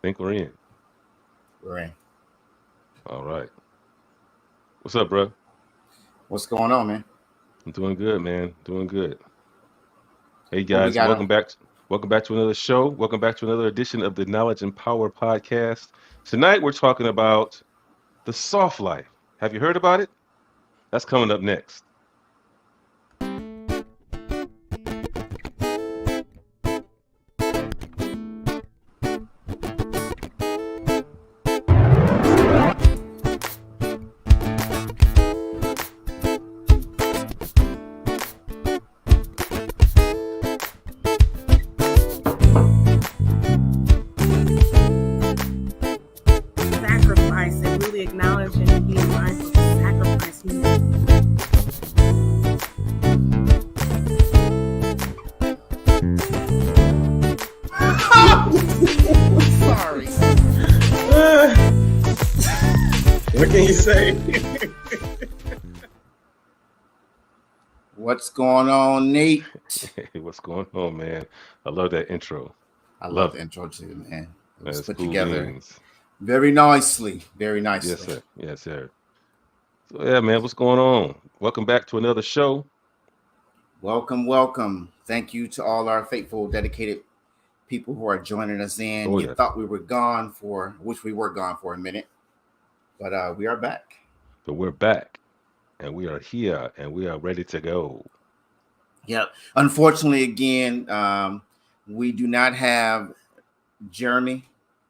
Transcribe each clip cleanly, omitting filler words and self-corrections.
Think we're in. We're in. All right. What's up, bro? What's going on, man? I'm doing good, man. Doing good. Hey What we guys, got on? welcome back. Welcome back to another show. Welcome back to another edition of the Knowledge and Power Podcast. Tonight we're talking about the soft life. Have you heard about it? That's coming up next. Sacrifice and really acknowledge and being mindful of the sacrifice he made. Sorry. What can you say? What's going on, Nate? Hey, what's going on, man? I love that intro. I Love love the it. intro too, man. It was That's put cool together beans. very nicely. Very nicely. Yes, sir. Yes, sir. So yeah, man, what's going on? Welcome back to another show. Welcome, welcome. Thank you to all our faithful, dedicated people who are joining us in. Oh You yes. thought we were gone for, which we were gone for a minute, but we are back. But we're back and we are here and we are ready to go. Yep. Unfortunately, again, we do not have Jake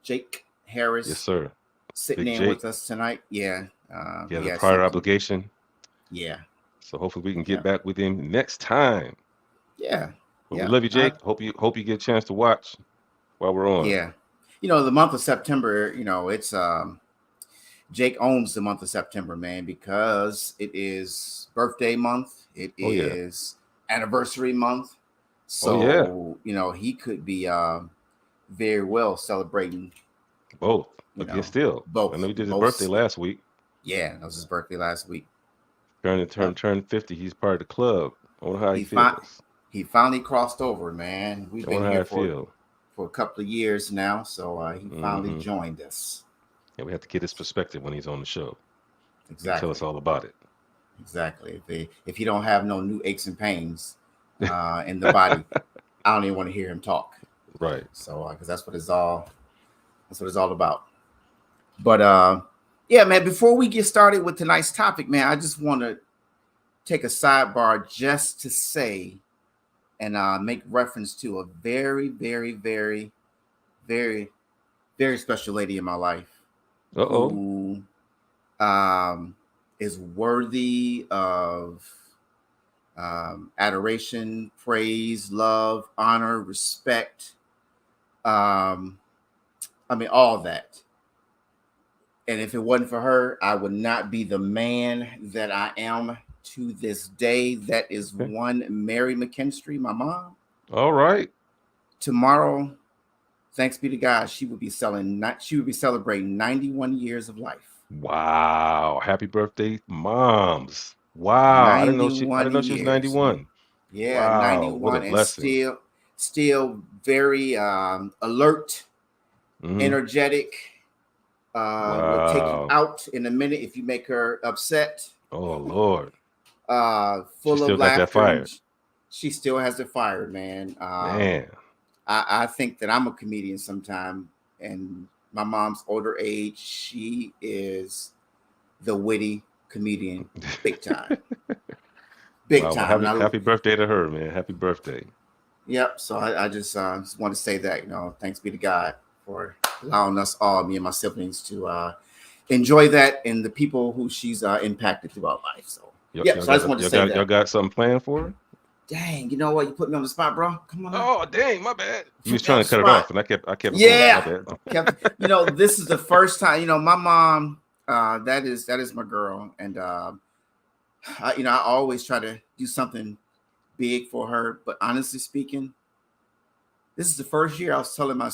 Yes, Harris sir. sitting Big in Jake. with us tonight. Yeah. He has He a has prior something. obligation. Yeah. So hopefully we can get Yeah. back with him next time. Yeah. But we Yeah. love you, Jake. Hope you get a chance to watch while we're on. Yeah. The month of September, it's Jake owns the month of September, man, because it is birthday month. It Oh yeah. is anniversary month. Oh yeah. So, he could be very well celebrating, Both. But yet still. I know both he did his birthday both. last week. Yeah, that was his birthday last week. Yep. Turned 50. He's part of the club. I wonder how he He fi- feels. he finally crossed over, man. We've I been wonder how here I feel. for a couple of years now, so he finally Mm-hmm. joined us. Yeah, we have to get his perspective when he's on the show. He can tell us Exactly, all about it. exactly. If he don't have no new aches and pains in the body, I don't even want to hear him talk. Right. So because that's what it's all about. But yeah, man. Before we get started with tonight's topic, man, I just want to take a sidebar just to say and make reference to a very, very, very, very, very special lady in my life Uh-oh. who is worthy of adoration, praise, love, honor, respect. All that. And if it wasn't for her, I would not be the man that I am to this day. That is Okay. one Mary McKinstry, my mom. All right. Tomorrow, thanks be to God, she would be celebrating 91 years of life. Wow. Happy birthday, moms. Wow. I 91 didn't know she was years, man. 91. Yeah, Wow. What a 91, and blessing. still very alert, Hmm. energetic. Will take you Wow. out in a minute if you make her upset. Oh Lord. She Full of still got that laughter, fire. and she still has the fire, man. Man. I think that I'm a comedian sometime, and my mom's older age, she is the witty comedian, big time, big Wow. Well, time. happy birthday to her, man. Happy birthday. Yep. So I just want to say that, thanks be to God for allowing us all, me and my siblings, to enjoy that and the people who she's impacted throughout life. So yeah. So I just wanted to say Y'all that. got something planned for her? Dang, you know what? You put me on the spot, bro. Come on now. Oh dang, my bad. You was Put me on trying the to cut it spot. off, and I kept it going. My Yeah. bad. This is the first time, my mom, that is my girl. And I always try to do something big for her. But honestly speaking, this is the first year. I was telling my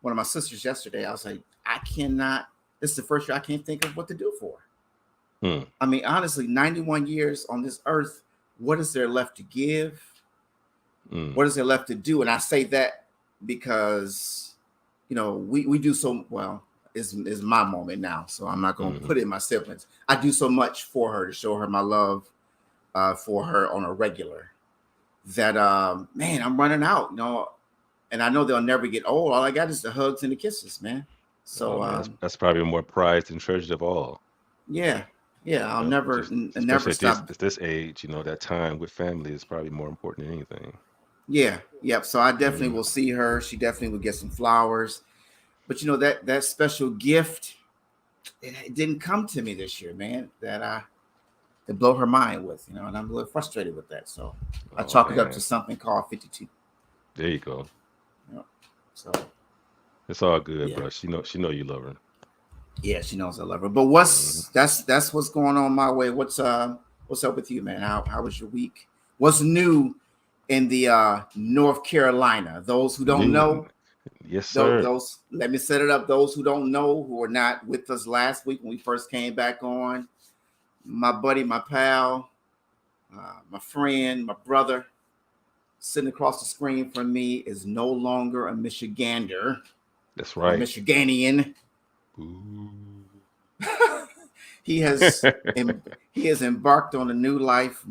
one of my sisters yesterday, I was like, this is the first year I can't think of what to do for her. Honestly, 91 years on this earth, what is there left to give? What is there left to do? And I say that because, we do so well. Is my moment now, so I'm not going to put it in my siblings. I do so much for her to show her my love for her on a regular that man, I'm running out, and I know they'll never get old. All I got is the hugs and the kisses, man. So man, that's probably more prized and treasured of all. yeah, I'll never Especially stop. at this age, that time with family is probably more important than anything. Yeah, yep. So I definitely will see her. She definitely will get some flowers. But that special gift, it didn't come to me this year, man. That to blow her mind with, and I'm a little frustrated with that. So I chalk it up to something called 52. There you go. Yep. So it's all good, bro. She know you love her. Yeah, she knows I love her. But that's what's going on my way. What's up with you, man? How was your week? What's new in the North Carolina? Those who don't know, yes, sir. Those let me set it up. Those who don't know, who were not with us last week when we first came back on, my buddy, my pal, my friend, my brother, sitting across the screen from me is no longer a Michigander. That's right. A Michiganian. Ooh. He has embarked on a new life,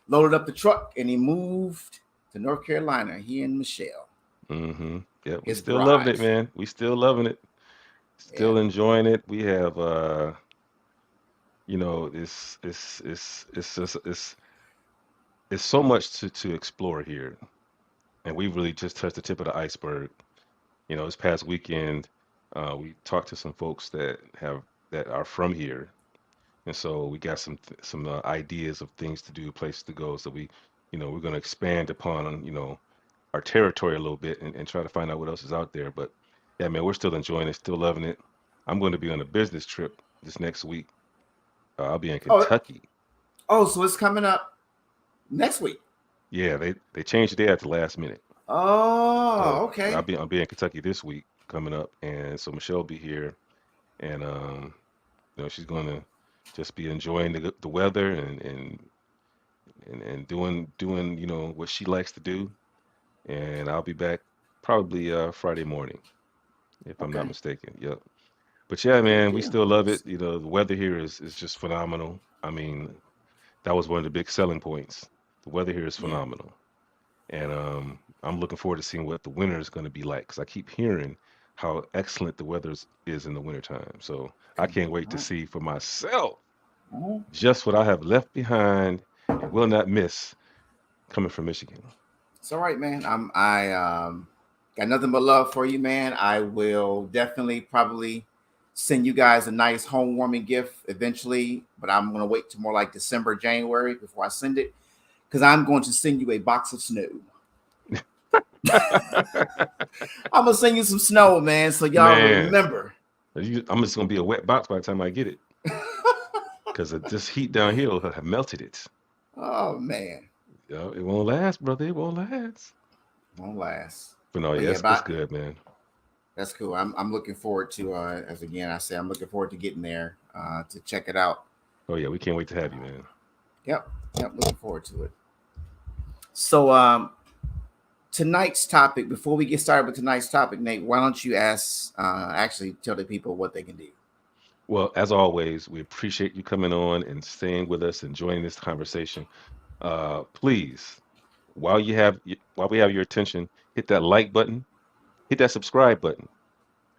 loaded up the truck, and he moved to North Carolina. He and Michelle. Mm-hmm. Yeah, we still loving it, man. We still loving it. Still enjoying it. We have it's so much to explore here. And we really just touched the tip of the iceberg. This past weekend, we talked to some folks that are from here, and so we got some ideas of things to do, places to go. So we're going to expand upon our territory a little bit and try to find out what else is out there. But yeah, man, we're still enjoying it, still loving it. I'm going to be on a business trip this next week. I'll be in Kentucky. So it's coming up next week. Yeah, they changed the day at the last minute. Oh, okay. I'll be in Kentucky this week coming up, and so Michelle will be here, and she's going to just be enjoying the weather and doing what she likes to do, and I'll be back probably Friday morning, if I'm not mistaken. Yep. But yeah, man, we still love it. The weather here is just phenomenal. I mean, that was one of the big selling points. The weather here is phenomenal, and I'm looking forward to seeing what the winter is going to be like, because I keep hearing how excellent the weather is in the wintertime. So I can't wait to see for myself just what I have left behind and will not miss coming from Michigan. It's all right, man. I got nothing but love for you, man. I will definitely probably send you guys a nice home warming gift eventually, but I'm going to wait till more like December, January before I send it, because I'm going to send you a box of snow. I'm gonna send you some snow, man, so y'all remember. I'm just gonna be a wet box by the time I get it, because this heat down here will have melted it. Oh man, it won't last, brother. It won't last. Won't last. But no, that's good, man. That's cool. I'm looking forward to as again I say, I'm looking forward to getting there to check it out. Oh yeah, we can't wait to have you, man. Yep, looking forward to it. So tonight's topic, before we get started with tonight's topic, Nate, why don't you actually tell the people what they can do? Well, as always, we appreciate you coming on and staying with us and joining this conversation. Please, while we have your attention, hit that like button, hit that subscribe button.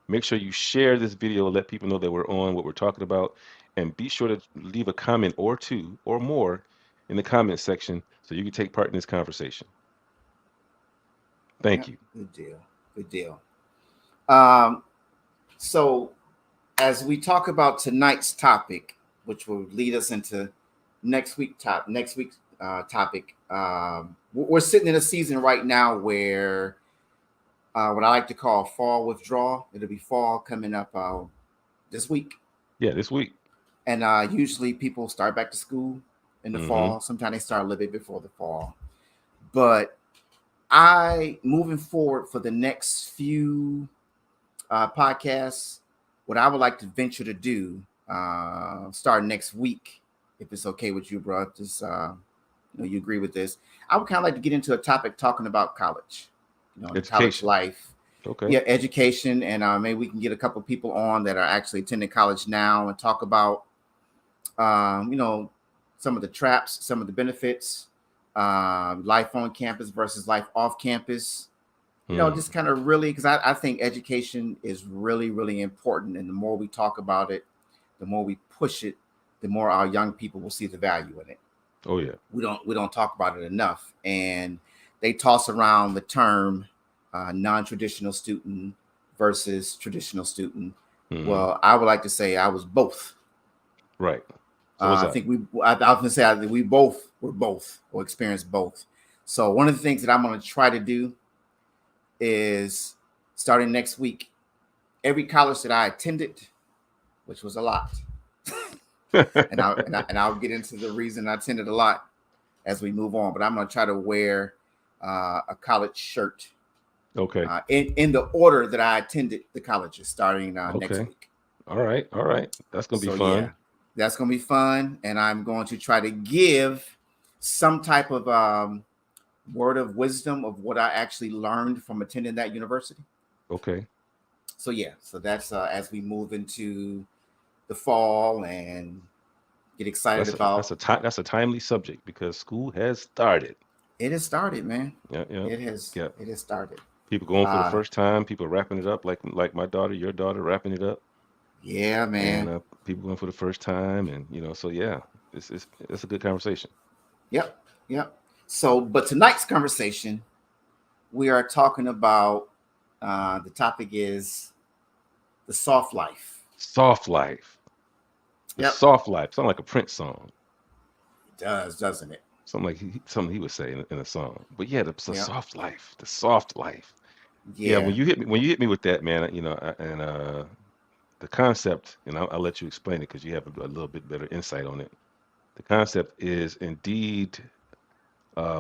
Make sure you share this video, let people know that we're on, what we're talking about, and be sure to leave a comment or two or more in the comment section so you can take part in this conversation. Thank you. Good deal. So as we talk about tonight's topic, which will lead us into next week's topic, we're sitting in a season right now where what I like to call fall withdrawal. It'll be fall coming up this week. Yeah, this week. And usually people start back to school in the fall. Sometimes they start a little bit before the fall. But moving forward for the next few podcasts, what I would like to venture to do, start next week, if it's okay with you, bro, just you agree with this, I would kind of like to get into a topic talking about college, college life, Okay. Yeah, education, and maybe we can get a couple people on that are actually attending college now and talk about, you know, some of the traps, some of the benefits, life on campus versus life off campus. You know, Hmm. just kind of really, because I think education is really, really important, and the more we talk about it, the more we push it, the more our young people will see the value in it. Oh yeah. We don't talk about it enough, and they toss around the term non-traditional student versus traditional student. Hmm. Well, I would like to say I was both. Right. So what's I that? think I was gonna say I think we both were both or experienced both. So one of the things that I'm going to try to do is starting next week, every college that I attended, which was a lot, and I'll get into the reason I attended a lot as we move on. But I'm going to try to wear a college shirt Okay. in the order that I attended the colleges starting next Okay. week. All right. All right. That's gonna be So fun. yeah, that's going to be fun, and I'm going to try to give some type of word of wisdom of what I actually learned from attending that university. Okay. So yeah, so that's as we move into the fall and get excited about That's a timely subject because school has started. it has started, man. Yeah. Yeah. It has Yeah. it has started. People going for the Uh first time. People wrapping it up like my daughter, your daughter wrapping it up, yeah, and man. people going for the first time, and so yeah, it's a good conversation. Yep, yep. So but tonight's conversation, we are talking about the topic is the soft life. Soft life. The Yep, soft life. Sound like a Prince song. it does, doesn't it? Something he would say in a song. But yeah, the Yep, soft life. The soft life. Yeah, yeah, when you hit me with that, man, and the concept, and I'll let you explain it because you have a little bit better insight on it. The concept is indeed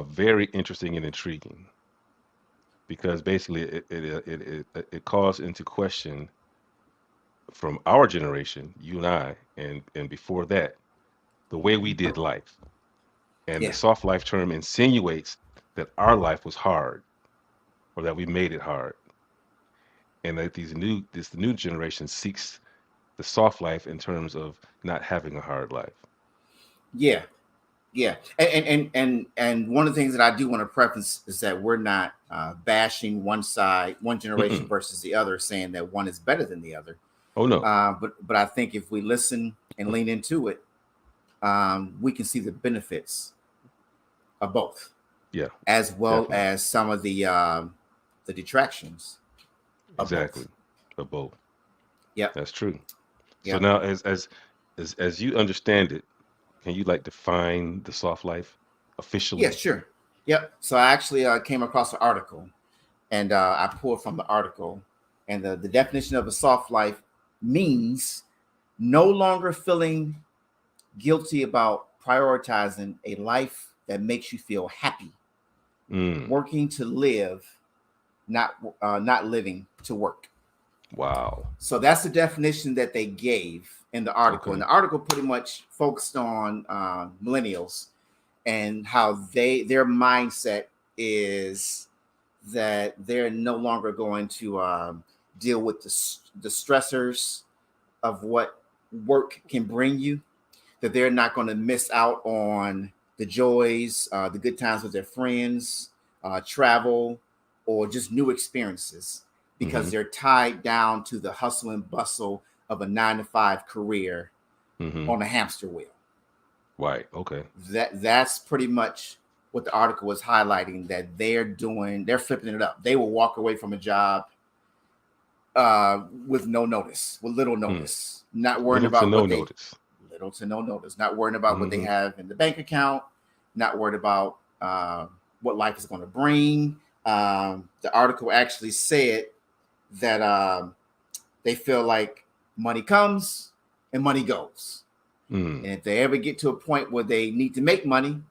very interesting and intriguing because basically it calls into question from our generation, you and I, and before that, the way we did life. And the yeah, soft life term insinuates that our life was hard or that we made it hard. And that this new generation seeks the soft life in terms of not having a hard life. yeah. Yeah, and one of the things that I do want to preface is that we're not bashing one side, one generation Mm-mm. versus the other, saying that one is better than the other. Oh no. But I think if we listen and lean into it, we can see the benefits of both, Yeah, as well definitely. as some of the detractions of Exactly. both. Of both. Yep, That's true. So yep, now as you understand it, can you like define the soft life yeah, officially? sure, yep. So I actually came across an article, and I pulled from the article, and the definition of a soft life means no longer feeling guilty about prioritizing a life that makes you feel happy, Mm. working to live, not living to work. Wow. So that's the definition that they gave in the article. And Okay. the article pretty much focused on millennials and how their mindset is that they're no longer going to deal with the stressors of what work can bring you, that they're not going to miss out on the joys, the good times with their friends, travel, or just new experiences because Mm-hmm. they're tied down to the hustle and bustle of a 9 to 5 career Mm-hmm. on a hamster wheel. Right. Okay. That's pretty much what the article was highlighting, that they're doing. They're flipping it up. They will walk away from a job with no notice, with little Mm. notice, not worrying Little to about no what they notice. little to no notice, not worrying about what they Mm-hmm. have in the bank account, not worried about what life is going to bring. The article actually said that they feel like money comes and money goes. Mm. And if they ever get to a point where they need to make money,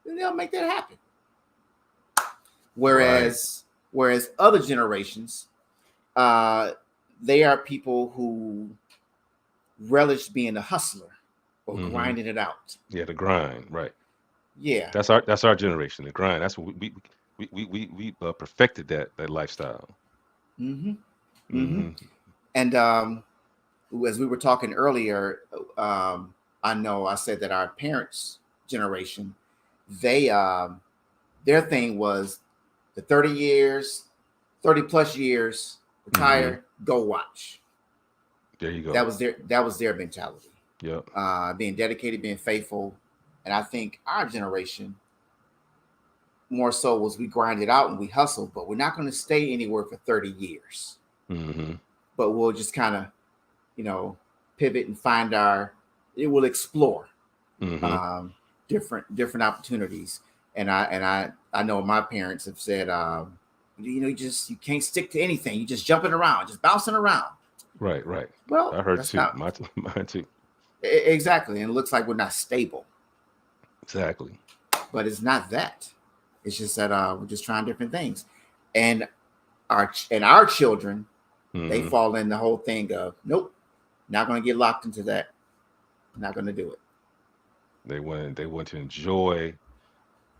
then they'll make that happen. Right. Whereas other generations, they are people who relish being a hustler or Mm-hmm. grinding it out. Yeah, the grind. Right. Yeah, That's our generation. The grind. That's what we perfected that lifestyle. Mm-hmm. Mm-hmm. Hmm. And as we were talking earlier, I know I said that our parents' generation, they their thing was the 30 years, 30 plus years, Hmm. retire, go watch. There you That go. was their mentality. Yep. Being dedicated, being faithful. And I think our generation more so was we grind it out and we hustle, but we're not going to stay anywhere for 30 years. Hmm. But we'll just kind of, you know, pivot and find it will explore Hmm. um, different opportunities. And I know my parents have said, you can't stick to anything. You just jumping around, just bouncing around. Right, right. Well, I heard that's too. not Mine too. exactly. And it looks like we're not stable, Exactly. but it's not that. It's just that we're just trying different things. And our children, they Hmm. fall in the whole thing of nope, not going to get locked into that. Not going to do it. They want to enjoy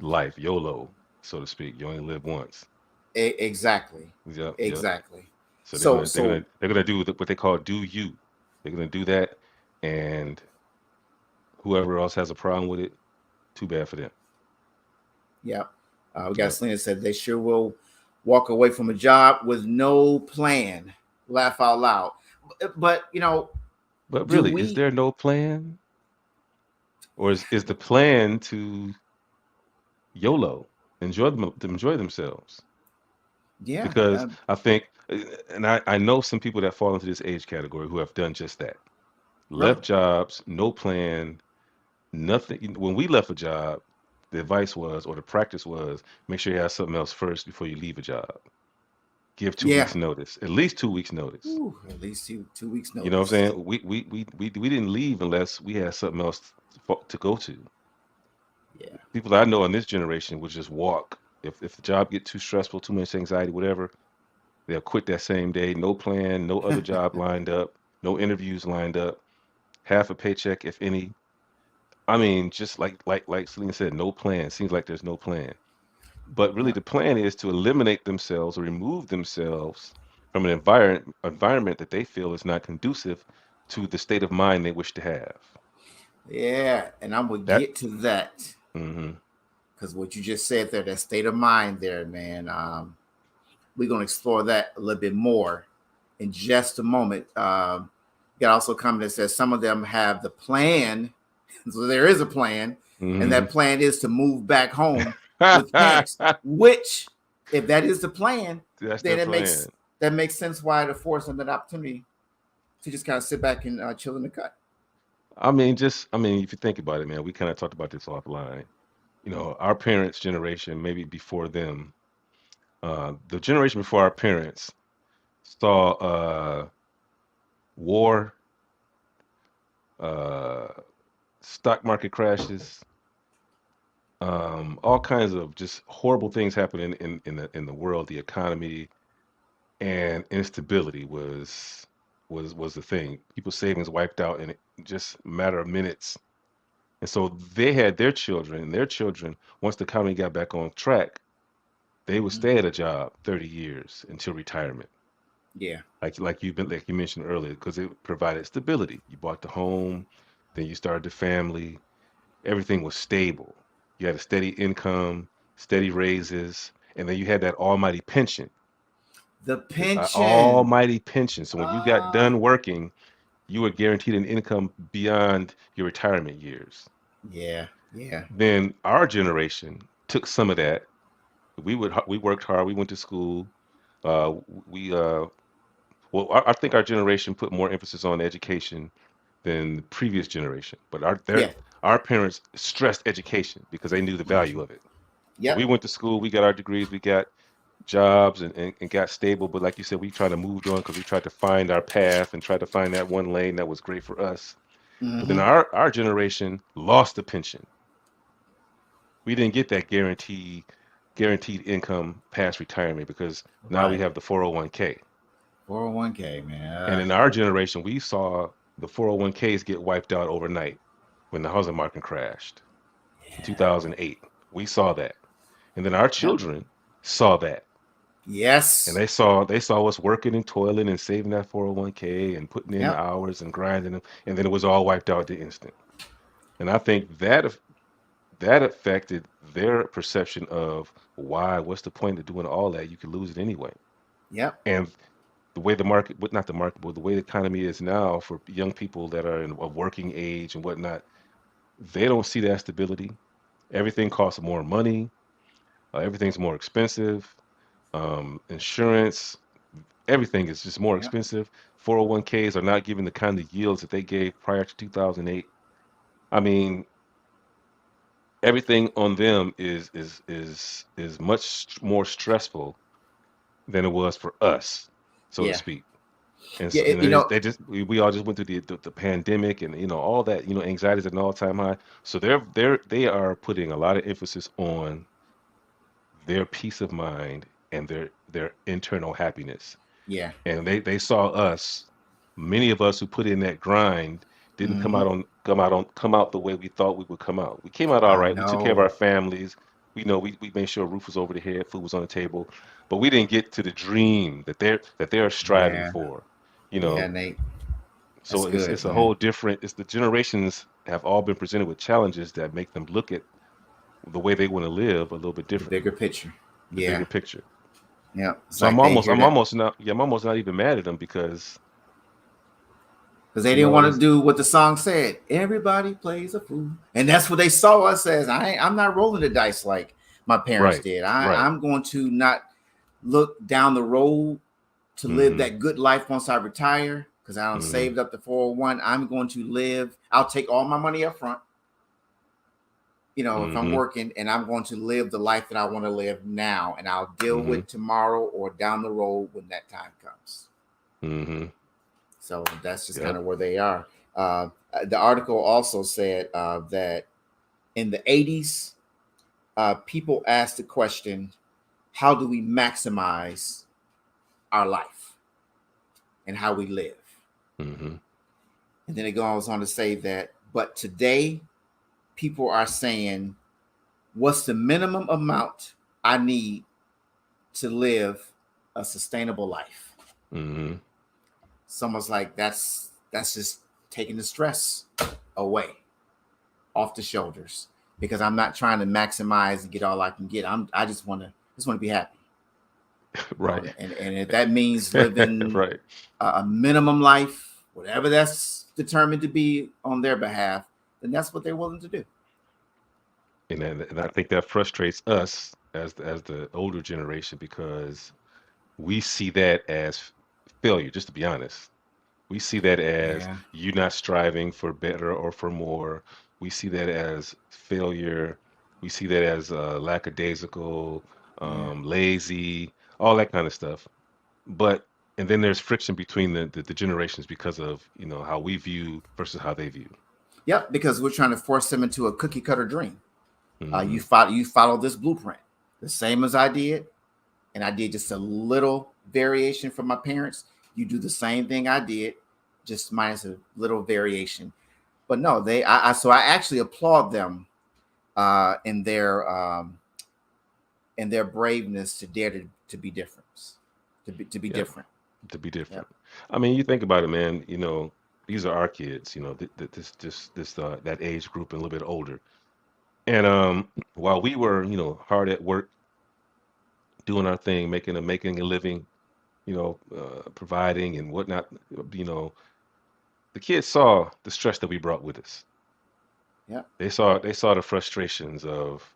life, YOLO, so to speak. You only live once. Exactly, Yep, yep. exactly. So they're So gonna they're so gonna they're gonna do what they call do you. They're gonna do that, and whoever else has a problem with it, too bad for them. yeah. We got Yep. Selena said they sure will walk away from a job with no plan. Laugh out loud. But But do really, is we? there no plan, or is the plan to YOLO, enjoy themselves? Yeah. Because I think, and I know some people that fall into this age category who have done just that. Really? Left jobs, no plan, nothing. When we left a job, the advice was, or the practice was, make sure you have something else first before you leave a job. Give two Yeah. weeks notice, at least 2 weeks notice. Ooh, at least 2 weeks You know what I'm notice. saying? We didn't leave unless we had something else to go to. Yeah. People that I know in this generation would just walk. If the job get too stressful, too much anxiety, whatever, they'll quit that same day. No plan, no other job lined up, no interviews lined up, half a paycheck if any. I mean, just like Selena said, no plan. Seems like there's no plan. But really, Yeah. the plan is to eliminate themselves or remove themselves from an environment that they feel is not conducive to the state of mind they wish to have. Yeah. And I'm gonna That. get to that Hmm. because what you just said there, that state of mind there, man. We're gonna explore that a little bit more in just a moment. You got also a comment that says some of them have the plan, so there is a plan, and Hmm. that plan is to move back home with parents. Which, if that is the plan, That's their then plan. that makes sense why to force them that opportunity to just kind of sit back and chill in the cut. I mean, if you think about it, man, we kind of talked about this offline. Our parents' generation, maybe before them, the generation before our parents saw war, uh, stock market crashes, all kinds of just horrible things happening in the world, the economy, and instability was the thing. People's savings wiped out in just a matter of minutes. And so they had their children, and their children, once the economy got back on track, they would Mhm. stay at a job 30 years until retirement. Yeah. Like you mentioned earlier, because it provided stability. You bought the home, then you started the family, everything was stable. You had a steady income, steady raises, and then you had that almighty pension. The pension. Almighty pension. So when you got Ah. done working, you were guaranteed an income beyond your retirement years. Yeah. Yeah. Then our generation took some of that. We worked hard. We went to school. We well, I think our generation put more emphasis on education than the previous generation. But Yeah. our parents stressed education because they knew the value Mhm. of it. So we Yep. went to school. We got our degrees. We got jobs and got stable. But like you said, we tried to move on because we tried to find our path and tried to find that one lane that was great for us. But then Hmm. our generation lost the pension. We didn't get that guaranteed income past retirement because now we Right. have the 401k. 401k, man. And in our generation, we saw the 401ks get wiped out overnight when the housing market crashed in Yeah. 2008. We saw that. And then our Yep. children saw that. Yes. And they saw us working and toiling and saving that 401k and putting in the Yep. hours and grinding them, and then it was all wiped out at the instant. And I think that affected their perception of why. What's the point of doing all that? You could lose it anyway. Yep. And the way the market, but not the market, but the way the economy is now for young people that are in a working age and whatnot, they don't see that stability. Everything costs more money. Everything's more expensive. Insurance, everything is just more Yep. expensive. 401ks are not giving the kind of yields that they gave prior to 2008. I mean, everything on them is much more stressful than it was for us, so to Yeah. speak. And Yeah. so, and You know. we all just went through the pandemic and all that, anxiety's at an all-time high. So they are putting a lot of emphasis on their peace of mind and their internal happiness. Yeah. And they saw us, many of us who put in that grind didn't Hmm. come out the way we thought we would come out. We came out all I right. We took care of know. our families. We made sure a roof was over the head, food was on the table, but we didn't get to the dream that they're striving Yeah. for. You Yeah, know, Nate. That's so it's good, it's a man. whole different. It's the generations have all been presented with challenges that make them look at the way they want to live a little bit The differently, bigger picture. the Yeah. bigger picture. Yeah. It's So like they hear I'm that almost not yeah, I'm almost not even mad at them because because they you didn't know want to it's do what the song said. Everybody plays a fool, and that's what they saw us as. I'm not rolling the dice like my parents right, did. right. I'm going to not look down the road to live Mm-hmm. that good life once I retire because I don't Mm-hmm. saved up the 401. I'm going to live. I'll take all my money up front. If I'm Mm-hmm. working, and I'm going to live the life that I want to live now, and I'll deal Mm-hmm. with tomorrow or down the road when that time comes. Mm-hmm. So that's just kind Yep. of where they are. Uh, the article also said that in the 80s, people asked the question, how do we maximize our life and how we live? Mm-hmm. And then it goes on to say that, but today, people are saying, what's the minimum amount I need to live a sustainable life? Mm-hmm. Someone's like, that's just taking the stress away off the shoulders because I'm not trying to maximize and get all I can get. I just want to be happy. Right. And if that means living Right. a minimum life, whatever that's determined to be on their behalf, then that's what they're willing to do. And I think that frustrates us as the older generation because we see that as failure, just to be honest. We see that as Yeah. you not striving for better or for more. We see that as failure. We see that as lackadaisical, Yeah. lazy, all that kind of stuff. But and then there's friction between the generations because of how we view versus how they view. Yep. Because we're trying to force them into a cookie cutter dream. Hmm. You follow this blueprint, the same as I did, and I did just a little variation from my parents. You do the same thing I did, just minus a little variation. But no, so I actually applaud them uh, in their um, in their braveness to dare to be different, to be Yep, different. to be Yep. different. I mean, you think about it, man. These are our kids. This that age group and a little bit older. And while we were, hard at work, doing our thing, making a living, providing and whatnot, you know, the kids saw the stress that we brought with us. Yep. They saw the frustrations of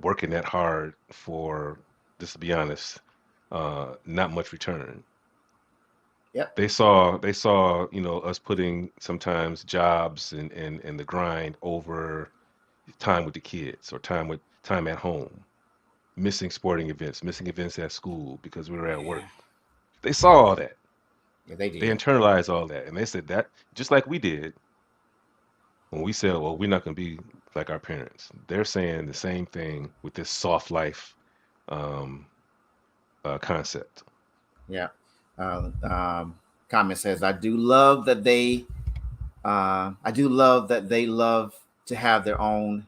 working that hard for, just to be honest, not much return. Yep. They saw us putting sometimes jobs and the grind over time with the kids or time at home, missing sporting events, missing events at school because we were at work. Yeah. They saw all that. Yeah. They They did. internalized all that, and they said that just like we did when we said, "Well, we're not going to be like our parents." They're saying the same thing with this soft life um, concept. Yeah. Uh, um, Comment says, I do love that they love to have their own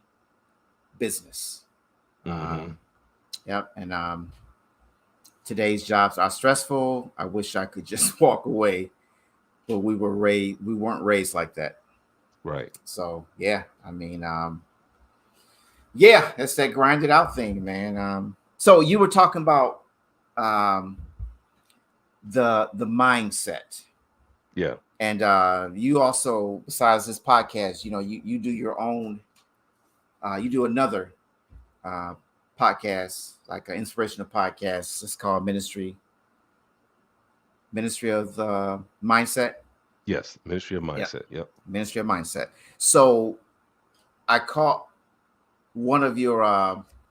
business. Hmm. Yep. And today's jobs are stressful. I wish I could just walk away, but we weren't raised like that. Right. So yeah, I mean, yeah, it's that grinded out thing, man. So you were talking about um, the mindset, Yeah. and you also, besides this podcast, you do your own, you do another uh, podcast, like an inspirational podcast. It's called Ministry of Mindset. Yes. Ministry of Yeah, Mindset. Yep. Ministry of Mindset. So I caught one of your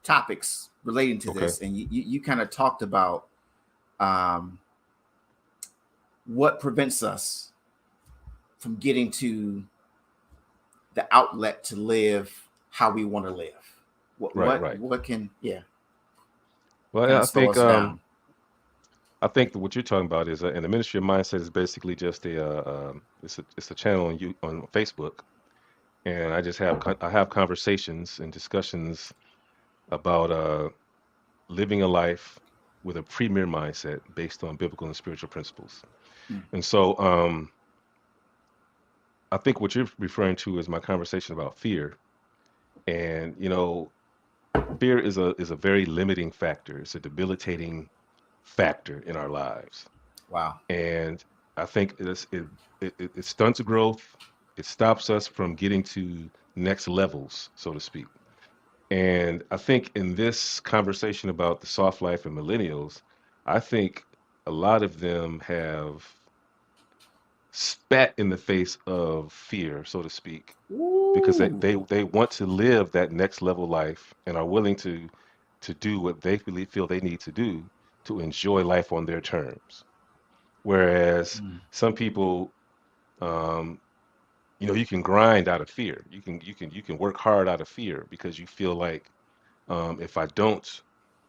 topics relating to Okay. this, and you kind of talked about um, what prevents us from getting to the outlet to live how we want to live. What Right. what Right. what can Well, kind yeah, of slow us down? I think that what you're talking about is, and the Ministry of Mindset is basically just it's a channel on on Facebook, and I have conversations and discussions about living a life with a premier mindset based on biblical and spiritual principles. Mm. And so, I think what you're referring to is my conversation about fear, and fear is a very limiting factor. It's a debilitating factor in our lives. Wow. And I think it stunts growth. It stops us from getting to next levels, so to speak. And I think in this conversation about the soft life and millennials, I think a lot of them have spat in the face of fear, so to speak, because Ooh. they want to live that next level life and are willing to do what they really feel they need to do to enjoy life on their terms. Whereas Mm. some people, um, you can grind out of fear. You can work hard out of fear because you feel like, if I don't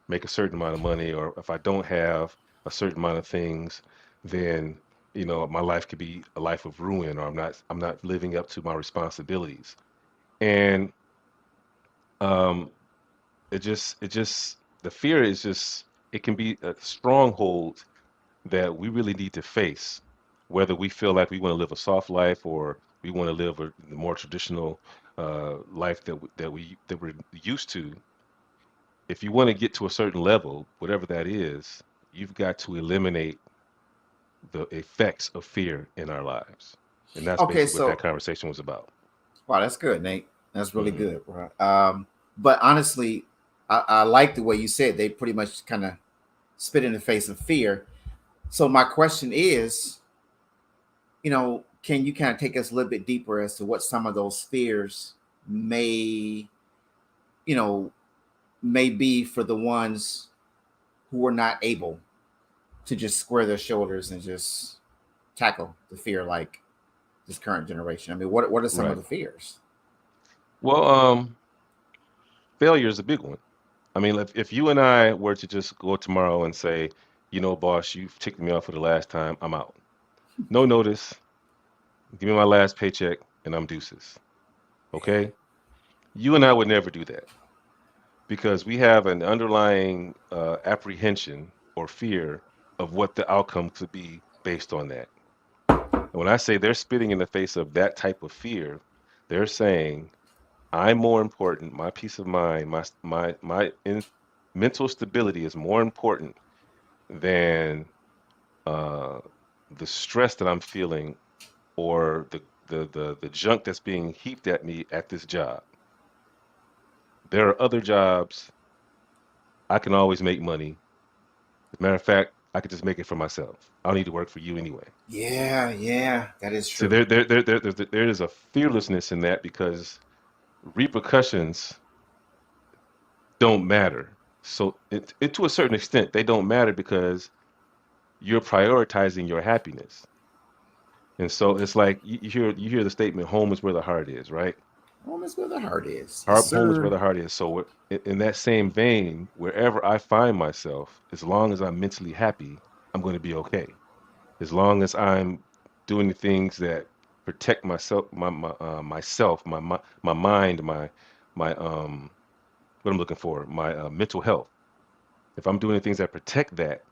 make a certain amount of money, or if I don't have a certain amount of things, then my life could be a life of ruin, or I'm not living up to my responsibilities. And um, it just the fear is just, it can be a stronghold that we really need to face, whether we feel like we want to live a soft life or we want to live a more traditional life that we're used to. If you want to get to a certain level, whatever that is, you've got to eliminate the effects of fear in our lives, and that's Okay, basically what that so conversation was about. wow, that's good, Nate. That's really Hmm. good. Right. But honestly, I like the way you said they pretty much kind of spit in the face of fear. So my question is, can you kind of take us a little bit deeper as to what some of those fears may, you know, may be for the ones who are not able to just square their shoulders and just tackle the fear like this current generation? I mean, what are some of Right. the fears? Well, failure is a big one. I mean, if you and I were to just go tomorrow and say, boss, you've ticked me off for the last time, I'm out. No notice. Give me my last paycheck, and I'm deuces. Yeah. Okay? You and I would never do that because we have an underlying apprehension or fear of what the outcome could be based on that. And when I say they're spitting in the face of that type of fear, they're saying, I'm more important. My peace of mind, mental stability is more important than uh, the stress that I'm feeling, or the junk that's being heaped at me at this job. There are other jobs. I can always make money. As a matter of fact, I could just make it for myself. I don't need to work for you anyway. Yeah, yeah, that is So true. there is a fearlessness in that because repercussions don't matter. So to a certain extent, they don't matter because you're prioritizing your happiness. And so it's like you hear the statement, "Home is where the heart is," right? Home is where the heart is. Yes, Home is where sir. the heart is. So in that same vein, wherever I find myself, as long as I'm mentally happy, I'm going to be okay. As long as I'm doing the things that protect myself, myself, my mind, my what I'm looking for, my mental health. If I'm doing the things that protect that,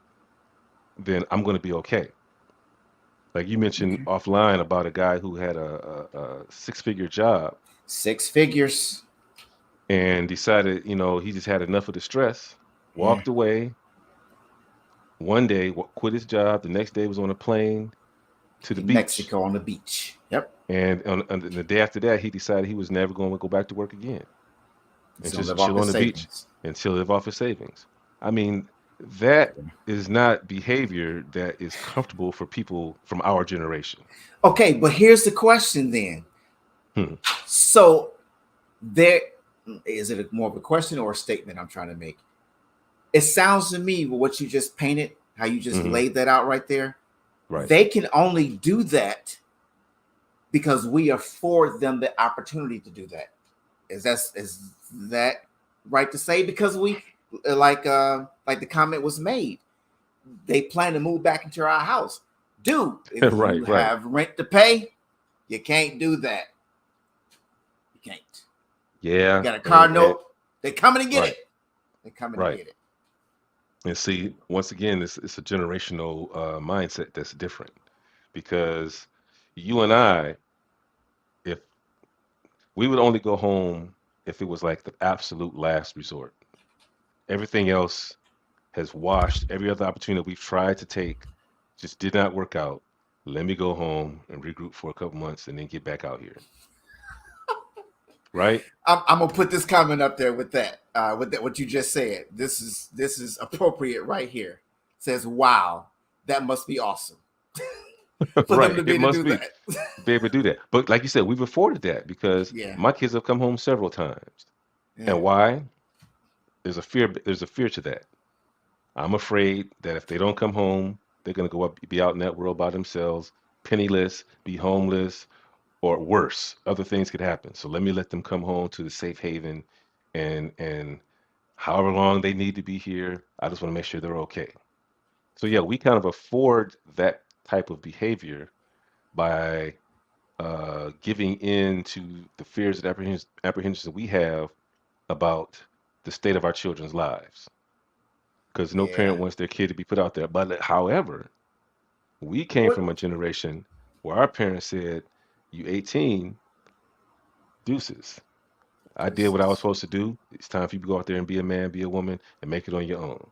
then I'm going to be okay. Like you mentioned Okay. offline about a guy who had a six-figure job 6 figures. and decided, he just had enough of the stress, Yeah. walked away. One day, quit his job. The next day was on a plane to the In beach. Mexico on the beach. Yep. And on the day after that, he decided he was never going to go back to work again He's and gonna just live off chill on his the beach savings. and chill, live off his savings. I mean, that is not behavior that is comfortable for people from our generation. Okay, but here's the question then. Hmm. So there is it more of a question or a statement I'm trying to make? It sounds to me what you just painted, how you just Hmm. laid that out right there. Right. They can only do that because we afford them the opportunity to do that. Is that right to say? Because we like the comment was made, they plan to move back into our house. Dude, if you Right. Right. have rent to pay, you can't do that. You can't. You Yeah. got a car And note, they coming to get right. it. They coming to Right. get it. And see, once again, it's a generational mindset that's different because you and I, if we would only go home if it was like the absolute last resort. Everything else has washed. Every other opportunity we've tried to take just did not work out. Let me go home and regroup for a couple months and then get back out here. Right? I'm gonna put this comment up there with that. With that, what you just said. This is appropriate right here. It says, "Wow, that must be awesome for them Right. to be It able to must do be that." be able to do that. But like you said, we've afforded that because Yeah, my kids have come home several times. yeah. And why? There's a fear to that. I'm afraid that if they don't come home, they're gonna go up be out in that world by themselves, penniless, be homeless, or worse. Other things could happen. So let them come home to the safe haven and however long they need to be here, I just want to make sure they're okay. So yeah, we kind of afford that type of behavior by giving in to the fears and apprehensions that we have about the state of our children's lives. Because no Yeah. parent wants their kid to be put out there. But however, we came What? from a generation where our parents said, "You 18, deuces. I did what I was Deuces. supposed to do. It's time for you to go out there and be a man, be a woman, and make it on your own."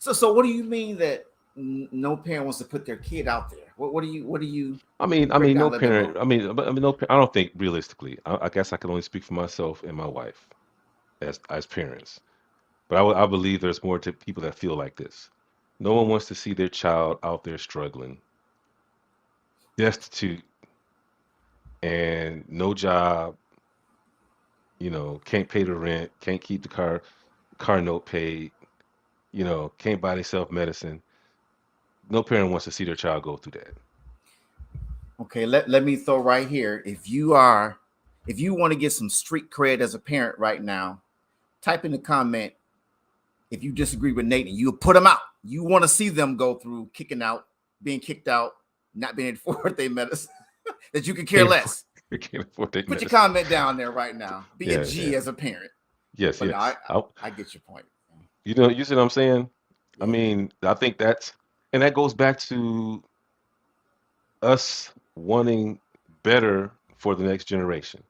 So what do you mean that no parent wants to put their kid out there? What do you break No down a little bit parent. more? No. I don't think realistically. I guess I can only speak for myself and my wife as parents. But I believe there's more to people that feel like this. No one wants to see their child out there struggling, destitute, and no job. Can't pay the rent, can't keep the car note paid. Can't buy themselves medicine. No parent wants to see their child go through that. Okay, let me throw right here. If you want to get some street cred as a parent right now, type in the comment if you disagree with Nate and you put them out. You want to see them go through kicking out, being kicked out, not being able to afford their medicine, that you can care Can't afford, less. can't afford their Put your medicine. comment down there right now. Be a Yeah, G yeah. as a parent. Yes, But no, yes. I get your point. You see what I'm saying? I Yeah. mean, I think and that goes back to us wanting better for the next generation.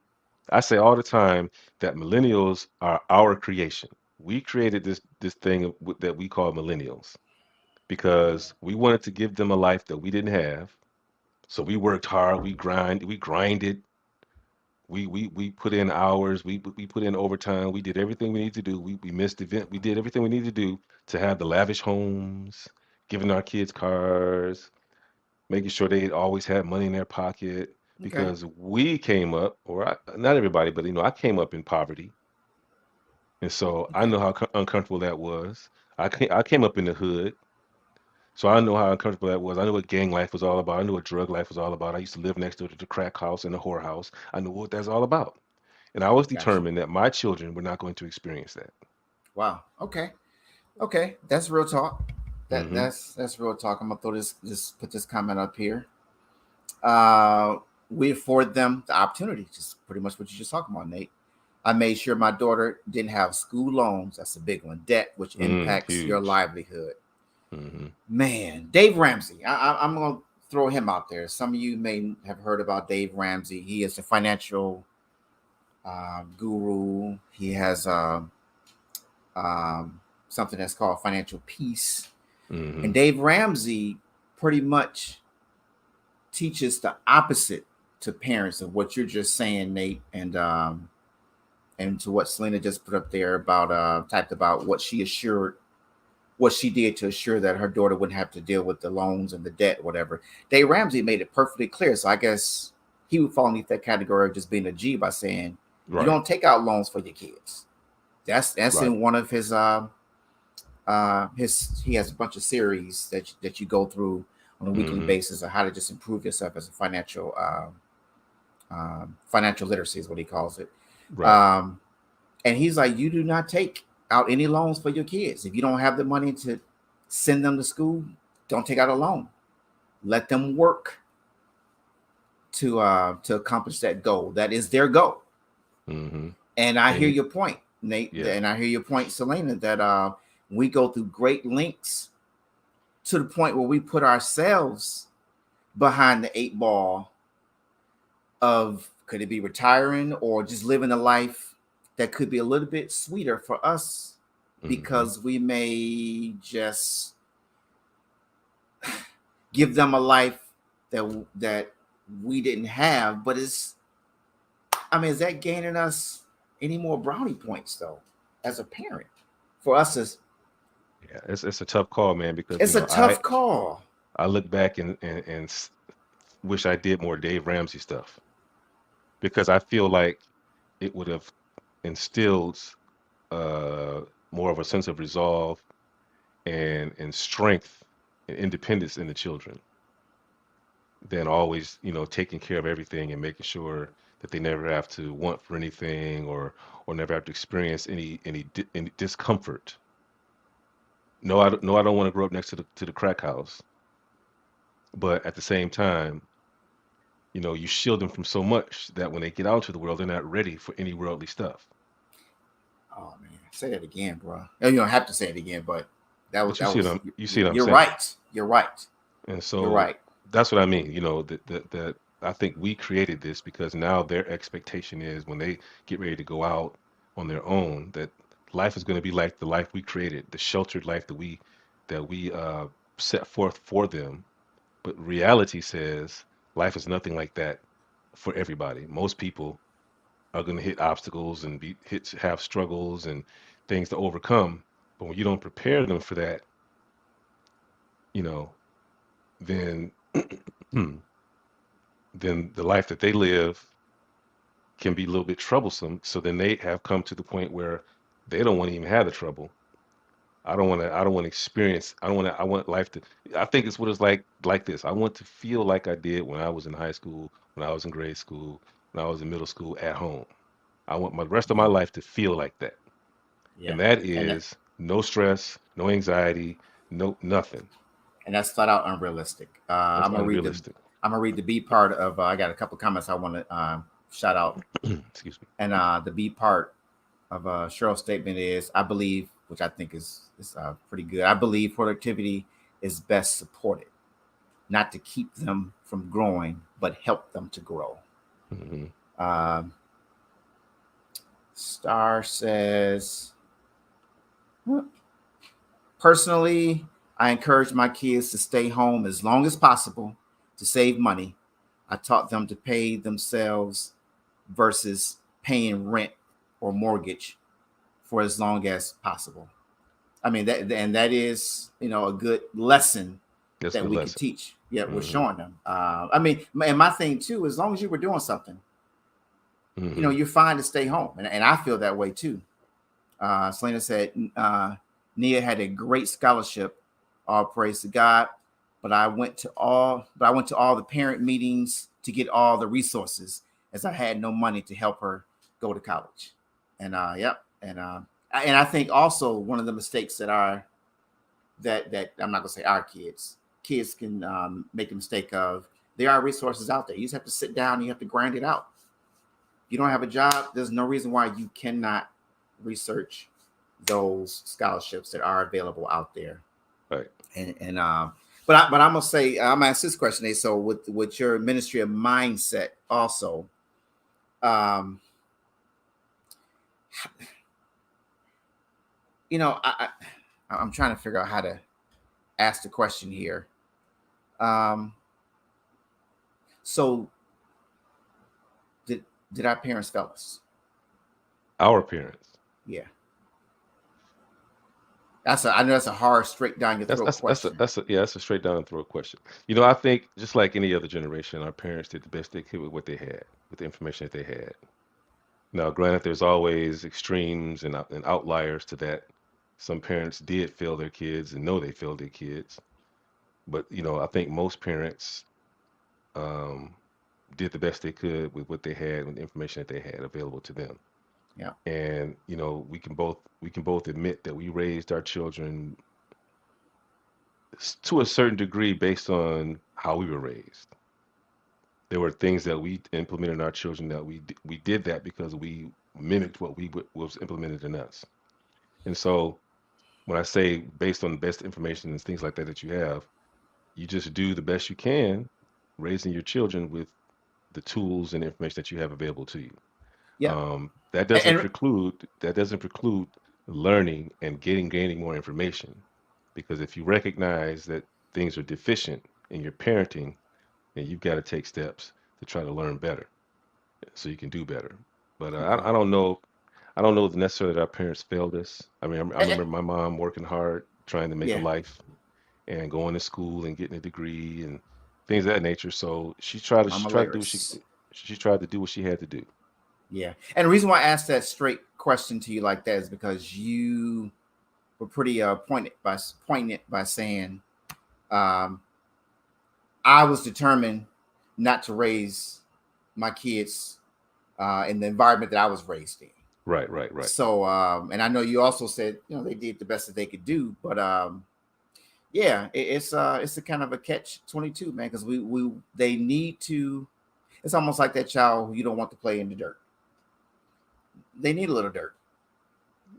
I say all the time that millennials are our creation. We created this thing that we call millennials because we wanted to give them a life that we didn't have. So we worked hard, we grinded, we put in hours, we put in overtime, we did everything we need to do. We missed event, we did everything we needed to do to have the lavish homes, giving our kids cars, making sure they always had money in their pocket Okay. because we came up, not everybody, but I came up in poverty, and so I Okay. know how uncomfortable that was. I came up in the hood, so I know how uncomfortable that was. I knew what gang life was all about. I knew what drug life was all about. I used to live next door to the crack house and the whorehouse. I knew what that's all about, and I was Gotcha. determined that my children were not going to experience that. Wow. Okay. Okay. That's real talk. Hmm. That's real talk. I'm gonna throw this put this comment up here. Uh, we afford them the opportunity. Just pretty much what you just talking about, Nate. I made sure my daughter didn't have school loans. That's a big one. Debt, which impacts your Huge. livelihood. Mm-hmm. Man, Dave Ramsey. I'm gonna throw him out there. Some of you may have heard about Dave Ramsey. He is a financial guru. He has something that's called Financial Peace. Mm-hmm. And Dave Ramsey pretty much teaches the opposite to parents of what you're just saying, Nate, and to what Selena just put up there about typed about what she did to assure that her daughter wouldn't have to deal with the loans and the debt, whatever. Dave Ramsey made it perfectly clear. So I guess he would fall underneath that category of just being a G by saying you Right. don't take out loans for your kids. That's Right. in one of his he has a bunch of series that you go through on a weekly Mm-hmm. basis of how to just improve yourself as a financial literacy is what he calls it. Right. And he's like, you do not take out any loans for your kids. If you don't have the money to send them to school, don't take out a loan. Let them work to accomplish that goal. That is their goal. Mm-hmm. And I And hear he, your point, Nate, yeah. and I hear your point, Selena, that we go through great lengths to the point where we put ourselves behind the 8 ball of could it be retiring or just living a life that could be a little bit sweeter for us Mm-hmm. because we may just give them a life that we didn't have. But is that gaining us any more brownie points though as a parent? For us as Yeah. It's a tough call, man, because it's a tough call. I look back and wish I did more Dave Ramsey stuff because I feel like it would have instilled uh, more of a sense of resolve and strength and independence in the children than always, taking care of everything and making sure that they never have to want for anything or never have to experience any discomfort. No, I don't want to grow up next to the crack house, but at the same time, you shield them from so much that when they get out into the world, they're not ready for any worldly stuff. Oh man, say that again, bro. You don't have to say it again, but But that was you see what I'm you're saying. right. You're right. And You're so right. that's what I mean. That I think we created this because now their expectation is when they get ready to go out on their own, that life is going to be like the life we created, the sheltered life that we set forth for them. But reality says life is nothing like that for everybody. Most people are going to hit obstacles and have struggles and things to overcome. But when you don't prepare them for that, you know, then then the life that they live can be a little bit troublesome. So then they have come to the point where they don't want to even have the trouble. I don't want to experience. I want life to. I think it's what it's like this. I want to feel like I did when I was in high school, when I was in grade school, when I was in middle school at home. I want my rest of my Yeah. life to feel like that. Yeah. And that And is no stress, no anxiety, no nothing. that's flat out unrealistic. That's unrealistic. I'm gonna read the B part of. I got a couple comments I want to shout out, Excuse me. and the B part of Cheryl's statement is I believe, which I think is pretty good. I believe productivity is best supported, not to keep them from growing, but help them to grow. Hmm. Um, Star says, personally, I encourage my kids to stay home as long as possible to save money. I taught them to pay themselves versus paying rent or mortgage for as long as possible. I mean that is a good lesson That's a that good we could lesson. teach. Yeah, we're Hmm. showing them. And my thing too, as long as you were doing something, Hmm. you're fine to stay home, and I feel that way too. Selena said Nia had a great scholarship. All praise to God. But I went to all the parent meetings to get all the resources as I had no money to help her go to college. And yep. And I think also one of the mistakes that I'm not gonna say our kids can make a mistake of. There are resources out there. You just have to sit down and you have to grind it out. If you don't have a job, there's no reason why you cannot research those scholarships that are available out there. Right. And but I'm gonna say I'm gonna ask this question. So with your ministry of mindset also, um, you know, I'm trying to figure out how to ask the question here. Um, so did our parents fail us? Our parents. Yeah, I know that's a hard, straight down your That's throat that's that's a question. that's a yeah, that's a straight down the throat question. You know, I think just like any other generation, our parents did the best they could with what they had, with the information that they had. Now, granted, there's always extremes and outliers to that. Some parents did fail their kids and know they failed their kids, but you know, I think most parents um, did the best they could with what they had, with the information that they had available to them. Yeah, And you know, we can both admit that we raised our children to a certain degree based on how we were raised. There were things that we implemented in our children that we did that because we mimicked what was implemented in us. And so when I say based on the best information and things like that that you have, you just do the best you can raising your children with the tools and information that you have available to you. yeah, That doesn't and preclude learning and gaining more information, because if you recognize that things are deficient in your parenting, then you've got to take steps to try to learn better so you can do better. But okay. I don't know necessarily that our parents failed us. I mean, I Eh, eh, remember my mom working hard, trying to make a yeah, life and going to school and getting a degree and things of that nature. So she Mama tried to do what Laris. she tried to do what she had to do. Yeah, and the reason why I asked that straight question to you like that is because you were pretty poignant by saying, um, I was determined not to raise my kids in the environment that I was raised in. Right, right, right. So, and I know you also said, they did the best that they could do, but yeah, it's a kind of a catch-22, man, because they need to. It's almost like that child who you don't want to play in the dirt. They need a little dirt.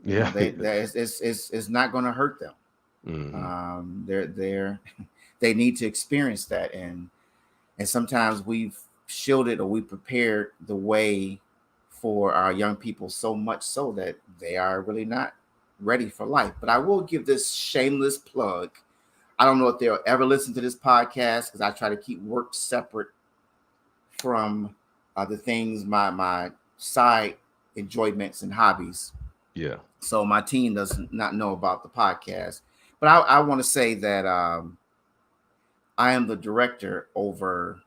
Yeah. It's not going to hurt them. Hmm. They're they need to experience that, and sometimes we've shielded or we prepared the way for our young people so much so that they are really not ready for life. But I will give this shameless plug. I don't know if they'll ever listen to this podcast because I try to keep work separate from the things my side enjoyments and hobbies. Yeah. So my team does not know about the podcast. But I want to say that I am the director over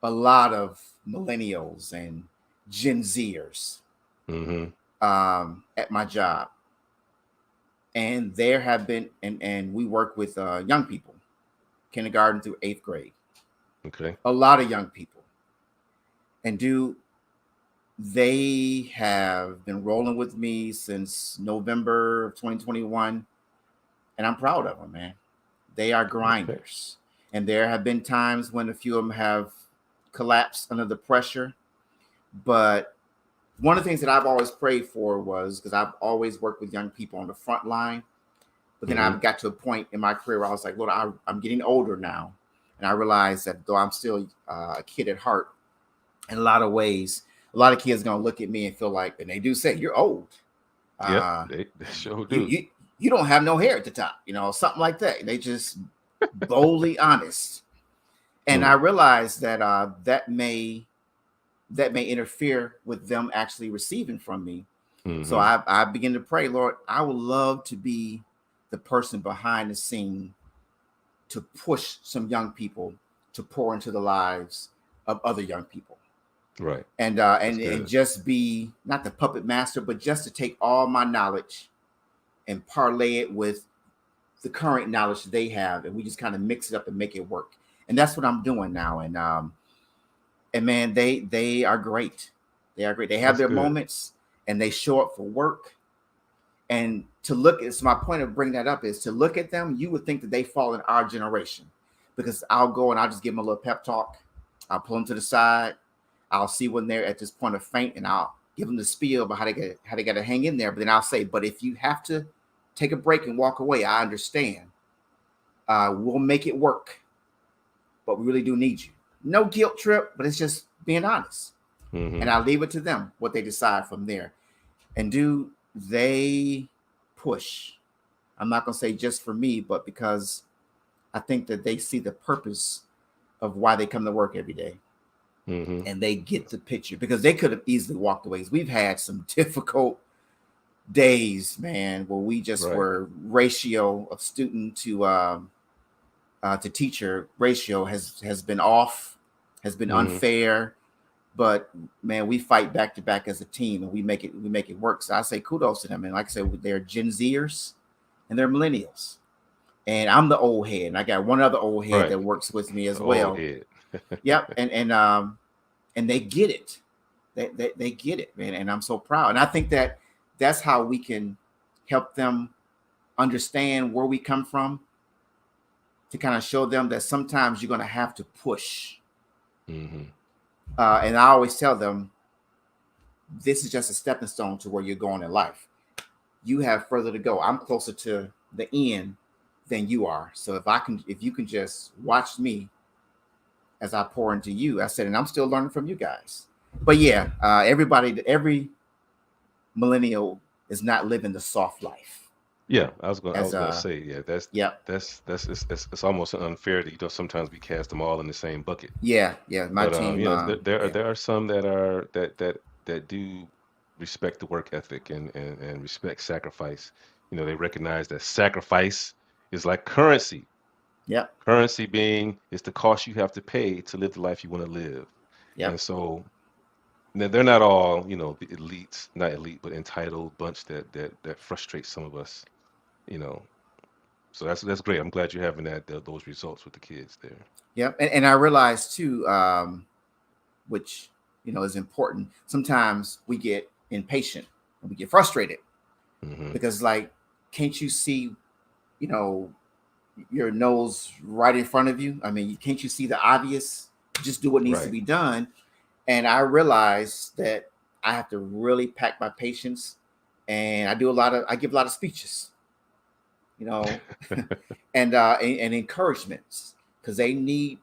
a lot of millennials and Gen Zers Hmm. at my job. And there have been, and we work with young people, kindergarten through 8th grade, Okay. a lot of young people. And they have been rolling with me since November of 2021. And I'm proud of them, man. They are Okay. grinders. And there have been times when a few of them have collapsed under the pressure. But one of the things that I've always prayed for was because I've always worked with young people on the front line. But then Hmm. I've got to a point in my career where I was like, Lord, I'm getting older now. And I realized that though I'm still a kid at heart, in a lot of ways, a lot of kids are going to look at me and feel like, and they do say, you're old. Yep. Uh, They sure you, do. you, you don't have no hair at the top, something like that. They just boldly honest. And I Mm. realized that that may interfere with them actually receiving from me. So Hmm. I begin to pray, Lord, I would love to be the person behind the scene to push some young people to pour into the lives of other young people. Right. And That's and good. just be not the puppet master, but just to take all my knowledge and parlay it with the current knowledge they have, and we just kind of mix it up and make it work. And that's what I'm doing now. And man, they are great. They are great. They have That's their good. moments, and they show up for work. And to look at, so my point of bringing that up is to look at them, you would think that they fall in our generation, because I'll go and I'll just give them a little pep talk. I'll pull them to the side. I'll see when they're at this point of faint, and I'll give them the spiel about how they got to hang in there. But then I'll say, but if you have to take a break and walk away, I understand. We'll make it work, but we really do need you. No guilt trip, but it's just being honest. Mm-hmm. And I leave it to them what they decide from there. And do they push? I'm not going to say just for me, but because I think that they see the purpose of why they come to work every day. Mm-hmm. And they get the picture, because they could have easily walked away. We've had some difficult days, man, where we just were ratio of student to teacher ratio has been off, has been unfair. But man, we fight back to back as a team, and we make it work. So I say kudos to them. And like I said, they're Gen Zers and they're millennials. And I'm the old head, and I got one other old head that works with me as well. Old head. Yep, and they get it. They get it, man. And I'm so proud. And I think that that's how we can help them understand where we come from, to kind of show them that sometimes you're going to have to push. Mm-hmm. And I always tell them, this is just a stepping stone to where you're going in life. You have further to go. I'm closer to the end than you are. So if you can just watch me as I pour into you, I said, and I'm still learning from you guys. But yeah, every millennial is not living the soft life. Yeah, I was gonna say, yeah, that's it's almost unfair that sometimes we cast them all in the same bucket. Yeah, my team. There are some that do respect the work ethic and respect sacrifice. They recognize that sacrifice is like currency. Yeah. Currency being is the cost you have to pay to live the life you want to live. Yeah. And so they're not all, the elites, not elite, but entitled bunch that frustrates some of us. So that's great. I'm glad you're having those results with the kids there. Yep. And I realized too, which is important. Sometimes we get impatient and we get frustrated because, like, can't you see, your nose right in front of you? I mean, can't you see the obvious? Just do what needs to be done. And I realized that I have to really pack my patience, and I give a lot of speeches, and encouragements, because they need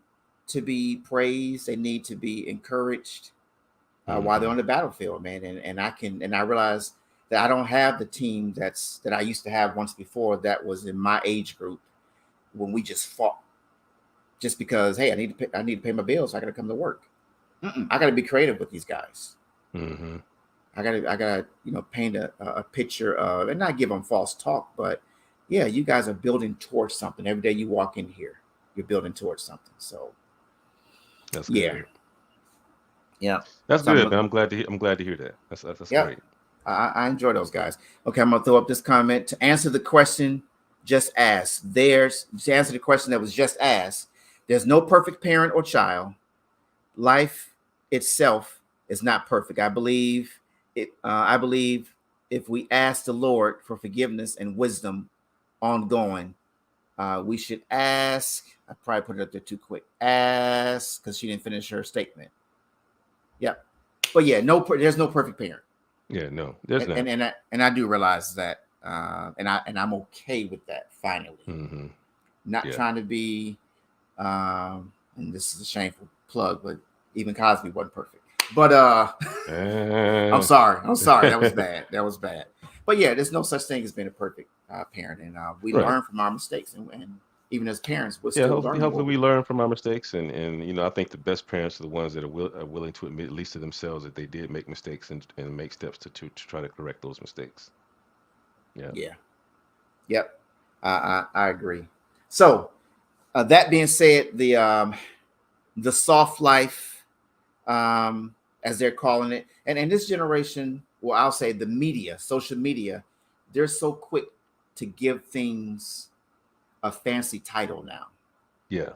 to be praised. They need to be encouraged while they're on the battlefield, man. And I realized that I don't have the team that I used to have once before, that was in my age group, when we just fought just because, hey, I need to pay my bills. I got to come to work. I got to be creative with these guys. I gotta paint a picture of, and not give them false talk, but yeah, you guys are building towards something. Every day you walk in here, you're building towards something. So that's good. Yeah, that's good, man. I'm glad to hear that. That's great. I enjoy those guys. Okay, I'm gonna throw up this comment to answer the question just asked. To answer the question that was just asked, there's no perfect parent or child. Life itself is not perfect. I believe if we ask the Lord for forgiveness and wisdom ongoing, we should ask. I probably put it up there too quick. Ask, because she didn't finish her statement. Yep. But yeah, there's no perfect parent. Yeah, no, there's not. And I do realize that, and I'm okay with that finally. Not trying to be, and this is a shameful plug, but even Cosby wasn't perfect. But I'm sorry, that was bad. But yeah, there's no such thing as being a perfect parent, and we learn from our mistakes, and even as parents, we're still learning. Hopefully we learn from our mistakes, and I think the best parents are the ones that are willing to admit, at least to themselves, that they did make mistakes and make steps to try to correct those mistakes. Yep, I agree. So that being said, the soft life, as they're calling it, and this generation, well, I'll say the media, social media, they're so quick to give things a fancy title now. Yeah,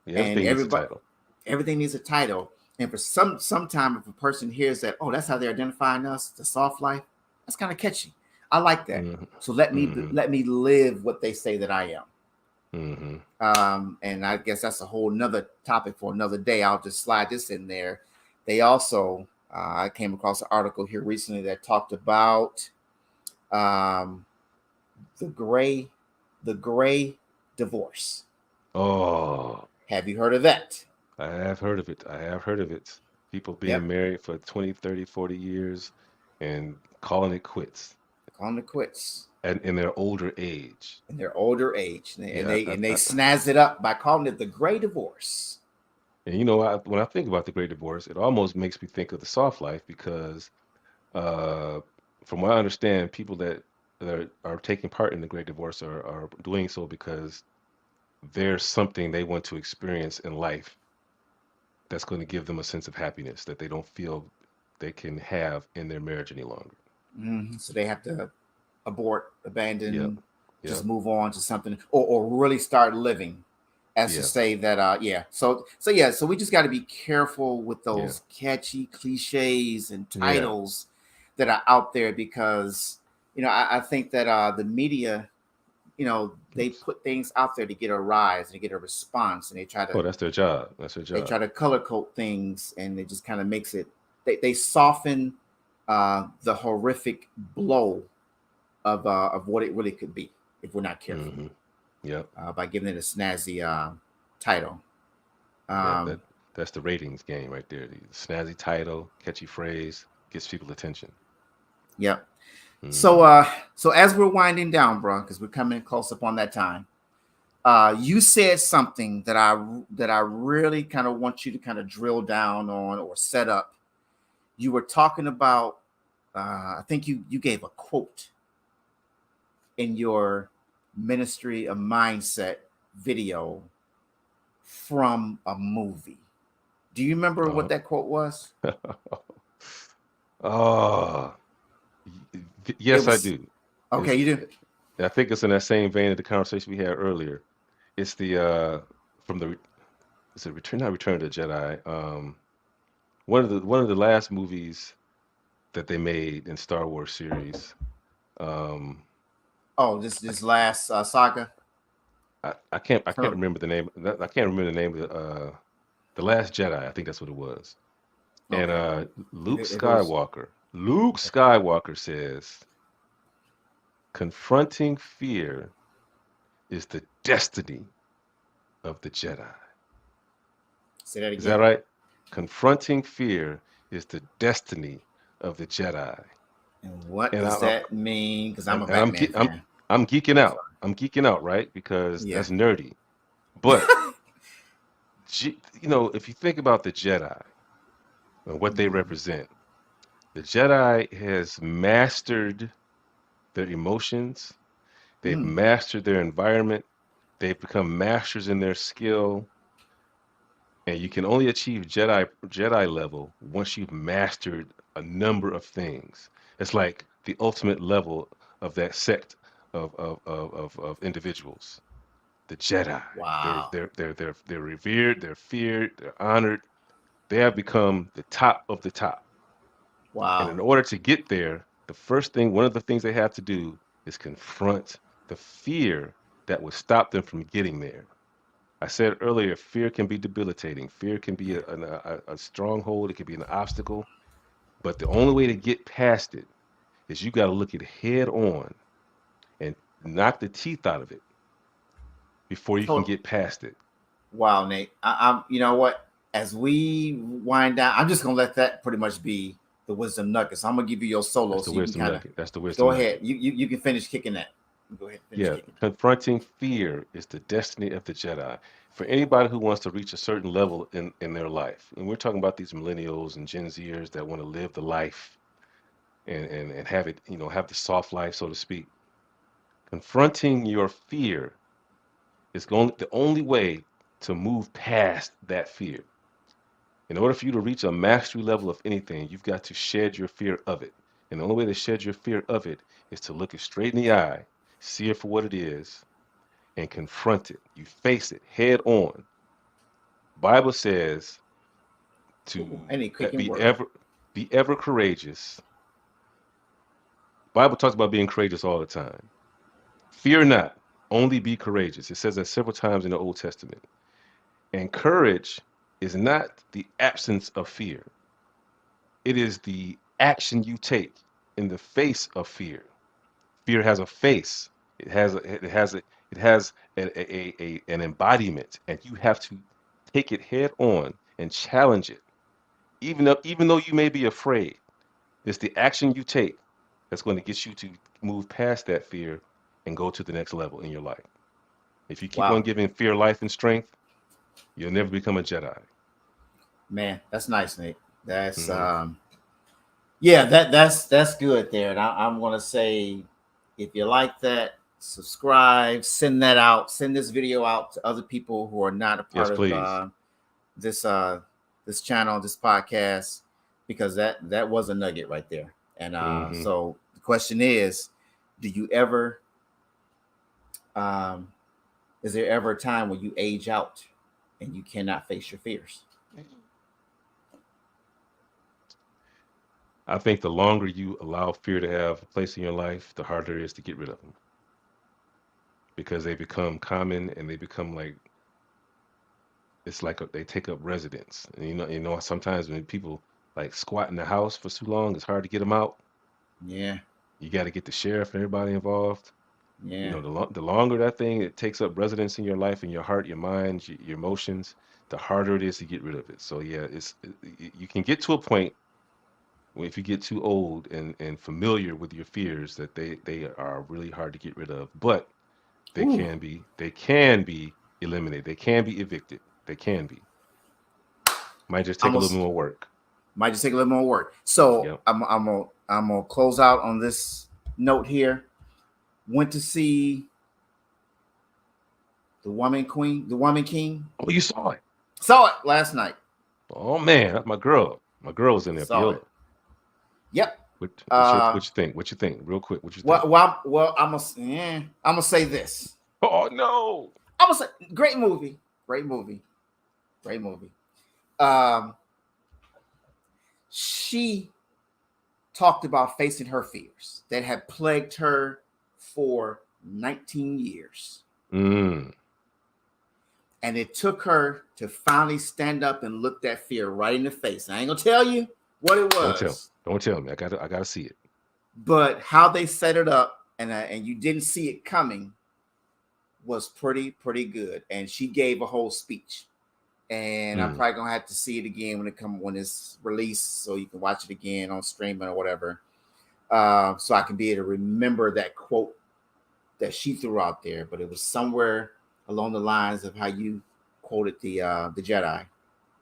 and everything needs a title. And for some time, if a person hears that, oh, that's how they're identifying us, the soft life, that's kind of catchy. I like that. So let me live what they say that I am. And I guess that's a whole nother topic for another day. I'll just slide this in there. They also, I came across an article here recently that talked about the gray divorce. Oh, Have you heard of that? I have heard of it. I have heard of it. People being Yep. married for 20, 30, 40 years and calling it quits Calling it quits and in their older age. in their older age, and Yeah, they snazz it up by calling it the Great Divorce. and when I think about the Great Divorce, it almost makes me think of the soft life because, uh, from what I understand, people that are taking part in the Great Divorce are doing so because there's something they want to experience in life that's going to give them a sense of happiness that they don't feel they can have in their marriage any longer. So they have to abort, Yep, abandon, just yep, move on to something, or really start living. As to yeah, say that, yeah. So yeah. So we just got to be careful with yeah, those catchy cliches and yeah. titles that are out there because I think that the media, they Oops. put things out there to get a rise and to get a response, and Oh, that's their job. That's their they job. try to color code things, and it just kind of makes it. They soften the horrific blow of what it really could be if we're not careful Hmm. Yep, by giving it a snazzy title. yep. Um, That's the ratings game right there. The snazzy title, catchy phrase gets people attention. yep. So Hmm. so as we're winding down, bro, because we're coming close up on that time. You said something that I really kind of want you to kind of drill down on or set up. You were talking about. I think you gave a quote in your ministry of mindset video from a movie. Do you remember what Uh-huh. that quote was? Oh, It yes, I was do. okay. It's, You do. I think it's in that same vein of the conversation we had earlier. It's the from the it's a return, not Return of the Jedi. One of the last movies that they made in Star Wars series. Um, Oh, this last saga. I can't From, remember the name. I can't remember the name of the Last Jedi. I think that's what it was. And okay. Luke If it was Skywalker. Luke Skywalker says, confronting fear is the destiny of the Jedi. say that Is that again. right? Confronting fear is the destiny of the Jedi. And what And does that mean? Because I'm a and Batman fan. I'm geeking I'm out. sorry. I'm geeking out, right? Because Yeah. that's nerdy. But if you think about the Jedi and what they Mhm. represent, the Jedi has mastered their emotions. They've Mm. mastered their environment. They've become masters in their skill. And you can only achieve Jedi level once you've mastered a number of things. It's like the ultimate level of that sect of individuals. The Jedi. Wow. They're revered, they're feared, they're honored. They have become the top of the top. And Wow. in order to get there, one of the things they have to do is confront the fear that would stop them from getting there. I said earlier, fear can be debilitating. Fear can be a stronghold. It can be an obstacle. But the only way to get past it is you got to look it head on and knock the teeth out of it before you can So get past it. wow, Nate. I'm. You know what? As we wind down, I'm just gonna let that pretty much be the wisdom nugget. So I'm gonna give you your solo, That's the so you can wisdom kind of nugget. That's the wisdom go ahead. nugget. You can finish kicking that. Go ahead, finish Yeah, kicking. confronting fear is the destiny of the Jedi. For anybody who wants to reach a certain level in their life, and we're talking about these millennials and Gen Zers that want to live the life and have it, have the soft life, so to speak. Confronting your fear is the only way to move past that fear. In order for you to reach a mastery level of anything, you've got to shed your fear of it. And the only way to shed your fear of it is to look it straight in the eye, see it for what it is, and confront it. You face it head on. Bible says Ooh, to any kicking be word. ever courageous. Bible talks about being courageous all the time. Fear not, only be courageous. It says that several times in the Old Testament. And courage is not the absence of fear. It is the action you take in the face of fear. Fear has a face. It has It has an embodiment, and you have to take it head on and challenge it. Even though you may be afraid, it's the action you take that's going to get you to move past that fear and go to the next level in your life. If you keep on Wow, giving fear life and strength, you'll never become a Jedi. man, that's nice, Nate. That's Hmm. yeah, that's good there. And I'm gonna say, if you like that, subscribe, send that out, send this video out to other people who are not a Yes, part of please. this this channel, this podcast, because that was a nugget right there. And Hmm. so the question is, do you ever um is there ever a time when you age out and you cannot face your fears? I think the longer you allow fear to have a place in your life, the harder it is to get rid of them because they become common and they become like it's like they take up residence. And sometimes when people like squat in the house for too long, it's hard to get them out. Yeah, You got to get the sheriff and everybody involved. yeah. The longer that thing it takes up residence in your life, in your heart, your mind, your emotions, the harder it is to get rid of it. So yeah, you can get to a point where if you get too old and familiar with your fears that they are really hard to get rid of, but Ooh, they can be eliminated. They can be evicted. They can be. Might just take a little almost more work. might just take a little more work. So Yep. I'm gonna close out on this note here. Went to see the Woman King. Oh, you saw it. Saw it last night. Oh man, that's my girl. My girl was in there, Saw it. Viola. Yep. What you think? What you think? Real quick, what you think? I'm gonna say this. Oh no. I'm gonna say great movie, great movie, great movie. Um, she talked about facing her fears that had plagued her for 19 years. Mm. And it took her to finally stand up and look that fear right in the face. I ain't gonna tell you what it Don't tell. was, Don't tell me. I gotta see it. but how they set it up and you didn't see it coming was pretty good. And she gave a whole speech. And I'm Mm. probably gonna have to see it again when it's released, so you can watch it again on streaming or whatever. So I can be able to remember that quote that she threw out there. But it was somewhere along the lines of how you quoted the Jedi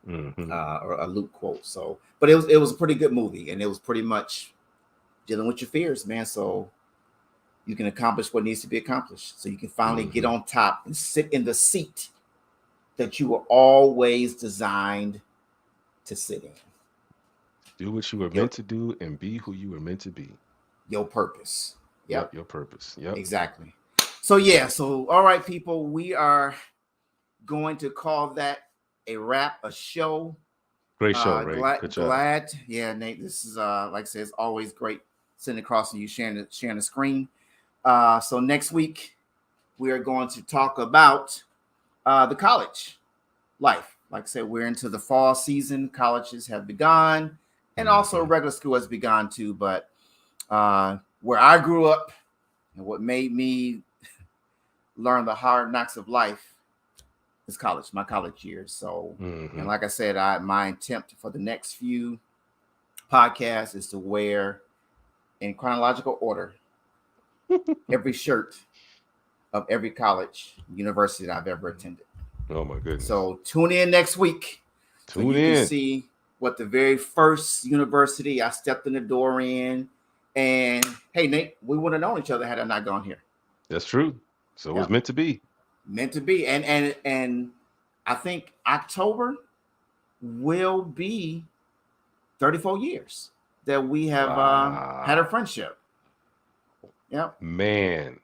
Hmm. or a Luke quote. So, but it was a pretty good movie, and it was pretty much dealing with your fears, man. So you can accomplish what needs to be accomplished. So you can finally get Hmm. on top and sit in the seat that you were always designed to sit in. Do what you were Your meant to do and be who you were meant to be. your purpose. Yep, Yep, your purpose. Yep. exactly. So yeah, so all right, people, we are going to call that a wrap, a show. Great show, Ray. Good job. Glad, yeah, Nate. This is like I said, it's always great sitting across from you, sharing the screen. So next week we are going to talk about the college life. Like I said, we're into the fall season. Colleges have begun, and also Hmm. regular school has begun too. But where I grew up and what made me learn the hard knocks of life is college, my college years. So, and Hmm. like I said, my attempt for the next few podcasts is to wear in chronological order every shirt of every college, university that I've ever attended. Oh my goodness. So tune in next week so Tune you can in. see what the very first university I stepped in the door in. And hey, Nate, we wouldn't have known each other had I not gone here. That's true. So it was Yep, meant to be. meant to be. And I think October will be 34 years that we have had a Wow. friendship. Yep. Man, if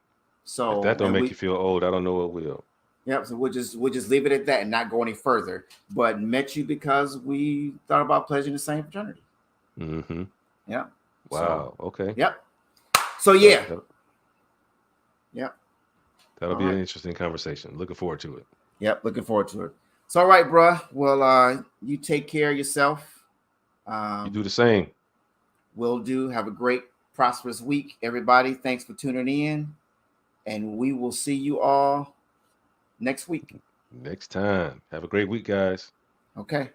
So that don't and make we you feel old, I don't know what will. yep. So we'll just leave it at that and not go any further. But met you because we thought about pledging the same fraternity. Hmm. Yeah. So Wow. Okay. yep. So That, yeah. that, Yep. that'll All be an right. interesting conversation. Looking forward to it. Yep. Looking forward to it. So all right, bruh. Well, you take care of yourself. You do Um, the same. will do. Have a great, prosperous week, everybody. Thanks for tuning in. and we will see you all next week. Next time. Have a great week, guys. Okay.